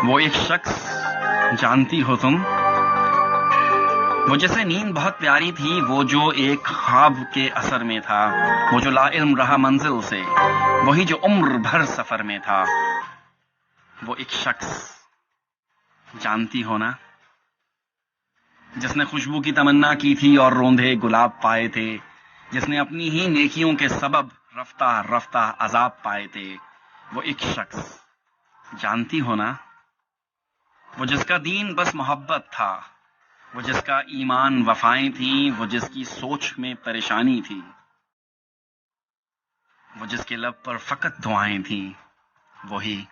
وہ ایک شخص جانتی ہو تم، وہ جیسے نیند بہت پیاری تھی، وہ جو ایک خواب کے اثر میں تھا، وہ جو لا علم رہا منزل سے، وہی جو عمر بھر سفر میں تھا، وہ ایک شخص جانتی ہو نا، جس نے خوشبو کی تمنا کی تھی اور روندھے گلاب پائے تھے، جس نے اپنی ہی نیکیوں کے سبب رفتہ رفتہ عذاب پائے تھے، وہ ایک شخص جانتی ہو نا، وہ جس کا دین بس محبت تھا، وہ جس کا ایمان وفائیں تھیں، وہ جس کی سوچ میں پریشانی تھی، وہ جس کے لب پر فقط دعائیں تھیں، وہی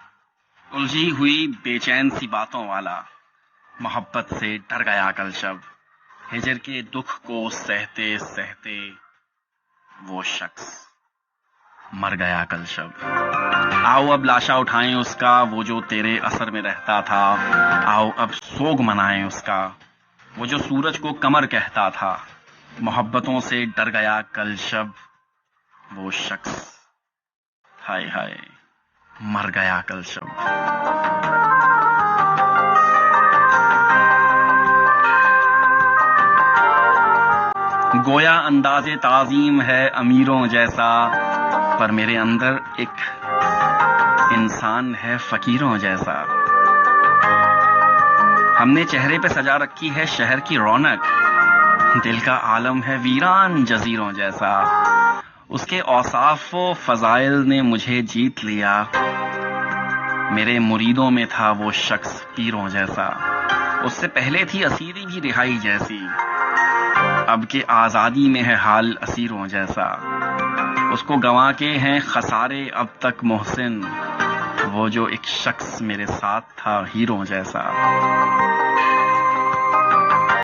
الجھی ہوئی بے چین سی باتوں والا، محبت سے ڈر گیا کل شب، ہجر کے دکھ کو سہتے سہتے وہ شخص مر گیا کل شب۔ آؤ اب لاشا اٹھائیں اس کا، وہ جو تیرے اثر میں رہتا تھا، آؤ اب سوگ منائیں اس کا، وہ جو سورج کو قمر کہتا تھا، محبتوں سے ڈر گیا کل شب وہ شخص، ہائے ہائے مر گیا کل شب۔ گویا انداز تعظیم ہے امیروں جیسا، پر میرے اندر ایک انسان ہے فقیروں جیسا۔ ہم نے چہرے پہ سجا رکھی ہے شہر کی رونق، دل کا عالم ہے ویران جزیروں جیسا۔ اس کے اوصاف و فضائل نے مجھے جیت لیا، میرے مریدوں میں تھا وہ شخص پیروں جیسا۔ اس سے پہلے تھی اسیری بھی رہائی جیسی، اب کے آزادی میں ہے حال اسیروں جیسا۔ اس کو گنوا کے ہیں خسارے اب تک محسن، وہ جو ایک شخص میرے ساتھ تھا ہیروں جیسا۔